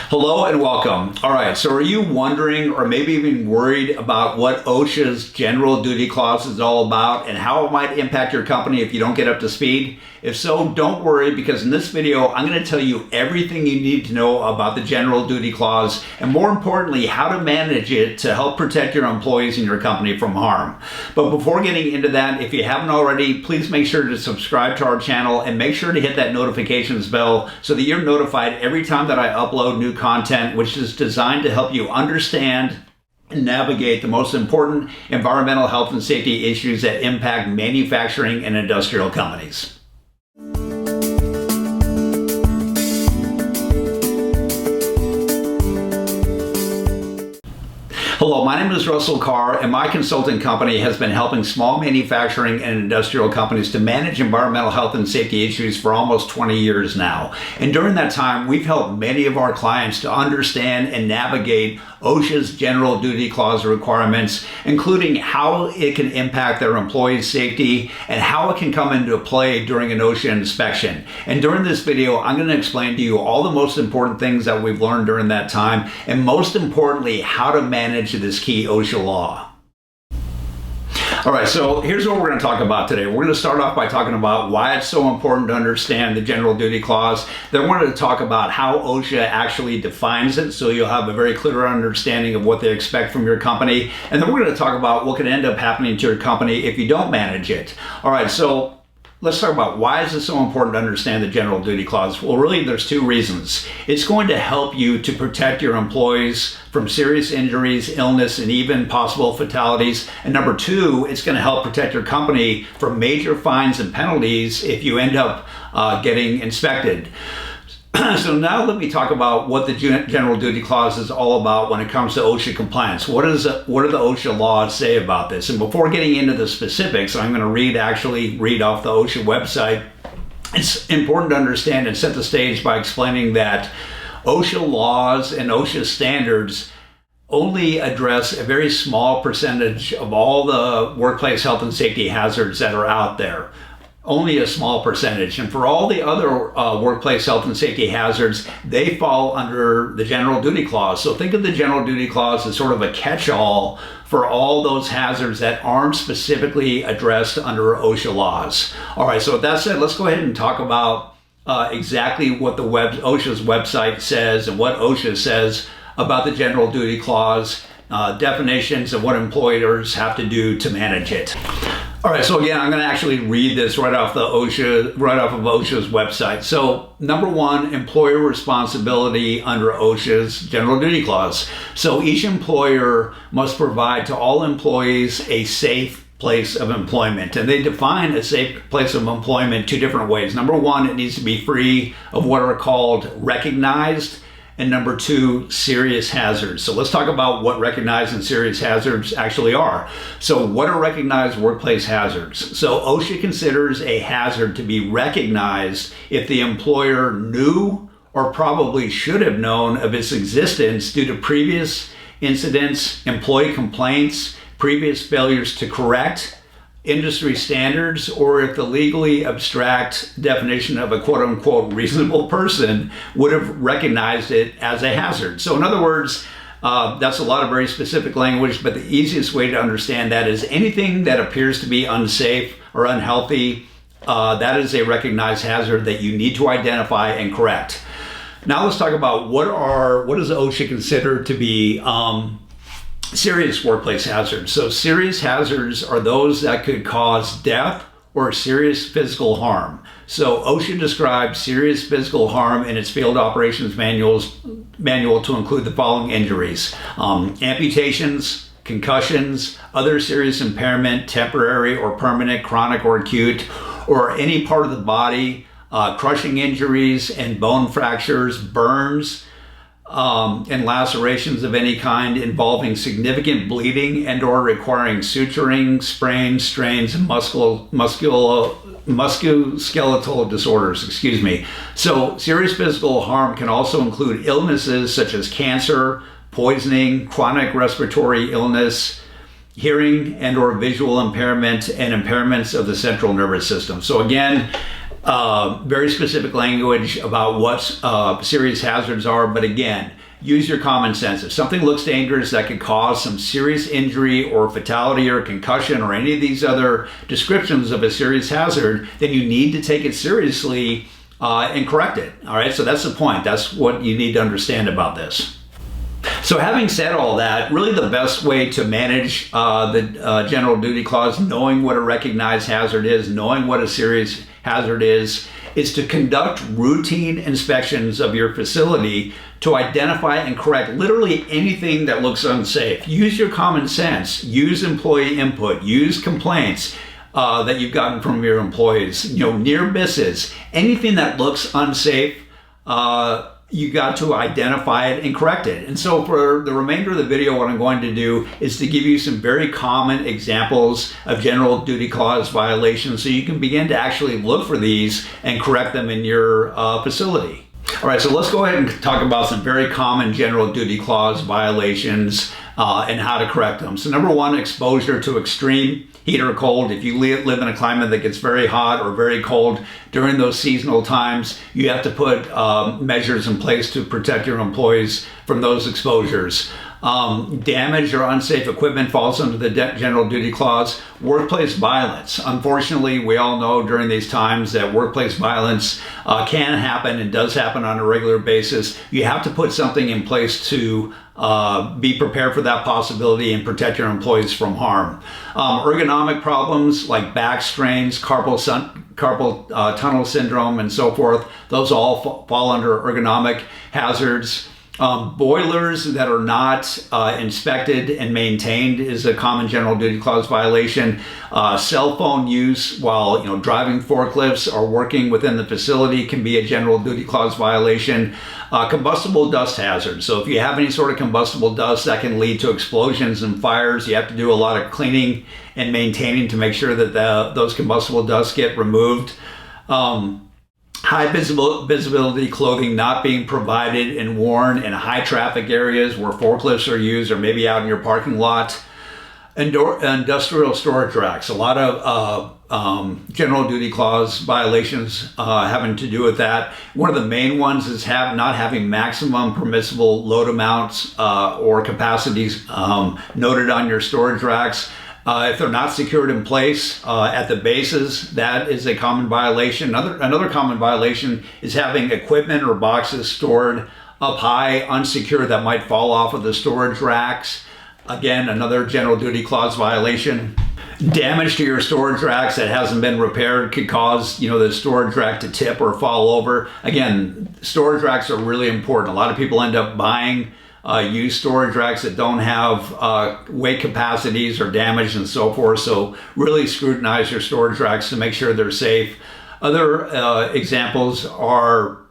Hello and welcome. All right, so are you wondering or maybe even worried about what OSHA's general duty clause is all about and how it might impact your company if you don't get up to speed? If so, don't worry, because in this video, I'm going to tell you everything you need to know about the general duty clause and, more importantly, how to manage it to help protect your employees and your company from harm. But before getting into that, if you haven't already, please make sure to subscribe to our channel and make sure to hit that notifications bell so that you're notified every time that I upload new content, which is designed to help you understand and navigate the most important environmental health and safety issues that impact manufacturing and industrial companies. Hello, my name is Russell Carr, and my consulting company has been helping small manufacturing and industrial companies to manage environmental health and safety issues for almost 20 years now. And during that time, we've helped many of our clients to understand and navigate OSHA's general duty clause requirements, including how it can impact their employees' safety and how it can come into play during an OSHA inspection. And during this video, I'm going to explain to you all the most important things that we've learned during that time, and most importantly, how to manage this key OSHA law. All right, so here's what we're going to talk about today. We're going to start off by talking about why it's so important to understand the general duty clause. Then we're going to talk about how OSHA actually defines it, so you'll have a very clear understanding of what they expect from your company. And then we're going to talk about what could end up happening to your company if you don't manage it. All right, so let's talk about why is it so important to understand the general duty clause. Well, really, there's two reasons. It's going to help you to protect your employees from serious injuries, illness, and even possible fatalities. And number two, it's going to help protect your company from major fines and penalties if you end up getting inspected. So now let me talk about what the general duty clause is all about when it comes to OSHA compliance. What do the OSHA laws say about this? And before getting into the specifics, I'm going to read off the OSHA website. It's important to understand and set the stage by explaining that OSHA laws and OSHA standards only address a very small percentage of all the workplace health and safety hazards that are out there. Only a small percentage. And for all the other workplace health and safety hazards, they fall under the general duty clause. So think of the general duty clause as sort of a catch-all for all those hazards that aren't specifically addressed under OSHA laws. All right, so with that said, let's go ahead and talk about exactly what the OSHA's website says and what OSHA says about the general duty clause, definitions of what employers have to do to manage it. All right, so again, I'm going to actually read this right off of OSHA's website. So, number one, employer responsibility under OSHA's general duty clause. So each employer must provide to all employees a safe place of employment. And they define a safe place of employment two different ways. Number one, it needs to be free of what are called recognized, and number two, serious hazards. So let's talk about what recognized and serious hazards actually are. So what are recognized workplace hazards? So OSHA considers a hazard to be recognized if the employer knew or probably should have known of its existence due to previous incidents, employee complaints, previous failures to correct industry standards, or if the legally abstract definition of a quote-unquote reasonable person would have recognized it as a hazard. So in other words, that's a lot of very specific language, but the easiest way to understand that is anything that appears to be unsafe or unhealthy, that is a recognized hazard that you need to identify and correct. Now let's talk about what does OSHA consider to be serious workplace hazards. So serious hazards are those that could cause death or serious physical harm. So OSHA describes serious physical harm in its field operations manual to include the following injuries: amputations, concussions, other serious impairment, temporary or permanent, chronic or acute, or any part of the body, crushing injuries and bone fractures, burns, and lacerations of any kind involving significant bleeding and or requiring suturing, sprains, strains, and musculoskeletal disorders, So serious physical harm can also include illnesses such as cancer, poisoning, chronic respiratory illness, hearing and or visual impairment, and impairments of the central nervous system. So again, Very specific language about what serious hazards are, but again, use your common sense. If something looks dangerous that could cause some serious injury or fatality or concussion or any of these other descriptions of a serious hazard, then you need to take it seriously and correct it. All right, so that's the point. That's what you need to understand about this. So having said all that, really the best way to manage the general duty clause, knowing what a recognized hazard is, knowing what a serious hazard is to conduct routine inspections of your facility to identify and correct literally anything that looks unsafe. Use your common sense, use employee input, use complaints that you've gotten from your employees, near misses, anything that looks unsafe, you got to identify it and correct it. And so for the remainder of the video, what I'm going to do is to give you some very common examples of general duty clause violations so you can begin to actually look for these and correct them in your facility. All right, so let's go ahead and talk about some very common general duty clause violations and how to correct them. So number one, exposure to extreme heat or cold. If you live in a climate that gets very hot or very cold during those seasonal times, you have to put measures in place to protect your employees from those exposures. Damaged or unsafe equipment falls under the general duty clause. Workplace violence. Unfortunately, we all know during these times that workplace violence can happen and does happen on a regular basis. You have to put something in place to be prepared for that possibility and protect your employees from harm. Ergonomic problems like back strains, carpal tunnel syndrome, and so forth, those all fall under ergonomic hazards. Boilers that are not inspected and maintained is a common general duty clause violation. Cell phone use while driving forklifts or working within the facility can be a general duty clause violation. Combustible dust hazards. So if you have any sort of combustible dust that can lead to explosions and fires, you have to do a lot of cleaning and maintaining to make sure that those combustible dusts get removed. High visibility clothing not being provided and worn in high traffic areas where forklifts are used or maybe out in your parking lot. Industrial storage racks. A lot of general duty clause violations having to do with that. One of the main ones is not having maximum permissible load amounts or capacities noted on your storage racks. If they're not secured in place at the bases, that is a common violation. Another common violation is having equipment or boxes stored up high, unsecured, that might fall off of the storage racks. Again, another general duty clause violation. Damage to your storage racks that hasn't been repaired could cause the storage rack to tip or fall over. Again, storage racks are really important. A lot of people end up buying used storage racks that don't have weight capacities or damage and so forth. So really scrutinize your storage racks to make sure they're safe. Other examples are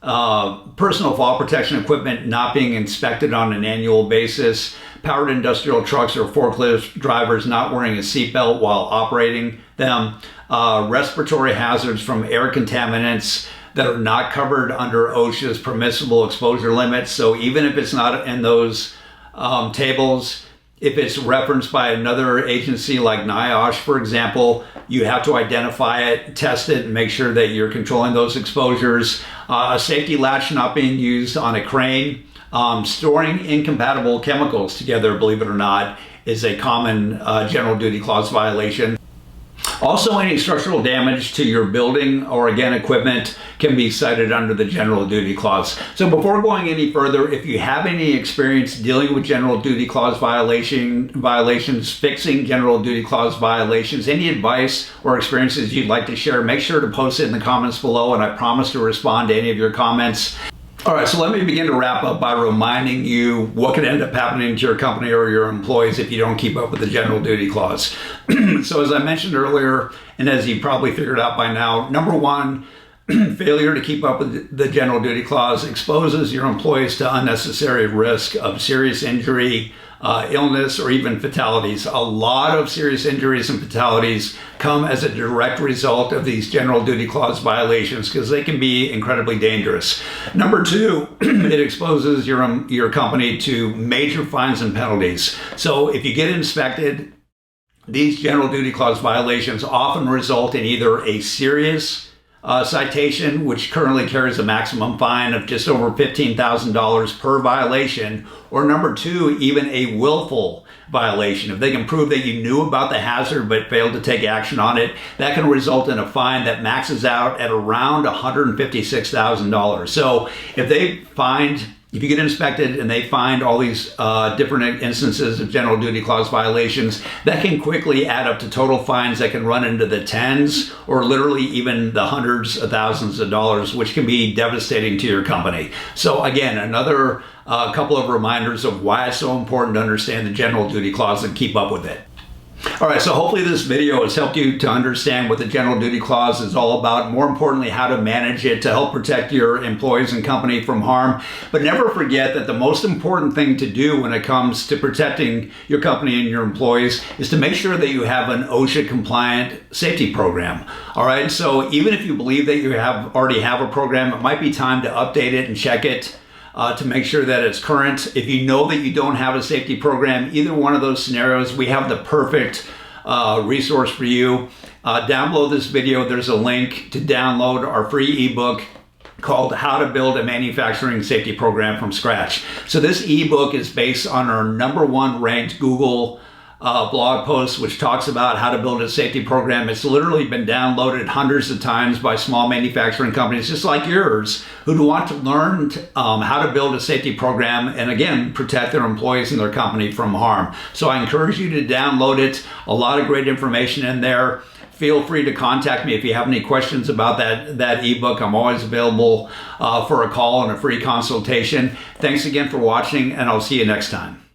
personal fall protection equipment not being inspected on an annual basis. Powered industrial trucks or forklift drivers not wearing a seatbelt while operating them. Respiratory hazards from air contaminants that are not covered under OSHA's permissible exposure limits. So even if it's not in those tables, if it's referenced by another agency like NIOSH, for example, you have to identify it, test it, and make sure that you're controlling those exposures. A safety latch not being used on a crane. Storing incompatible chemicals together, believe it or not, is a common general duty clause violation. Also, any structural damage to your building or, again, equipment can be cited under the general duty clause. So before going any further, if you have any experience dealing with general duty clause violations, fixing general duty clause violations, any advice or experiences you'd like to share, make sure to post it in the comments below, and I promise to respond to any of your comments. All right, so let me begin to wrap up by reminding you what could end up happening to your company or your employees if you don't keep up with the general duty clause. So as I mentioned earlier, and as you probably figured out by now, number one, failure to keep up with the general duty clause exposes your employees to unnecessary risk of serious injury, illness, or even fatalities. A lot of serious injuries and fatalities come as a direct result of these general duty clause violations because they can be incredibly dangerous. Number two, it exposes your company to major fines and penalties. So if you get inspected, these general duty clause violations often result in either a serious citation, which currently carries a maximum fine of just over $15,000 per violation, or number two, even a willful violation. If they can prove that you knew about the hazard but failed to take action on it, that can result in a fine that maxes out at around $156,000. So if you get inspected and they find all these different instances of general duty clause violations, that can quickly add up to total fines that can run into the tens or literally even the hundreds of thousands of dollars, which can be devastating to your company. So again, another couple of reminders of why it's so important to understand the general duty clause and keep up with it. All right, so hopefully this video has helped you to understand what the general duty clause is all about. More importantly, how to manage it to help protect your employees and company from harm. But never forget that the most important thing to do when it comes to protecting your company and your employees is to make sure that you have an OSHA compliant safety program. All right, so even if you believe that you already have a program, it might be time to update it and check it to make sure that it's current. If you know that you don't have a safety program, either one of those scenarios, we have the perfect resource for you. Down below this video, there's a link to download our free ebook called How to Build a Manufacturing Safety Program from Scratch. So this ebook is based on our #1 ranked Google blog post, which talks about how to build a safety program. It's literally been downloaded hundreds of times by small manufacturing companies just like yours who want to learn how to build a safety program and again protect their employees and their company from harm. So I encourage you to download it. A lot of great information in there. Feel free to contact me if you have any questions about that ebook. I'm always available for a call and a free consultation. Thanks again for watching, and I'll see you next time.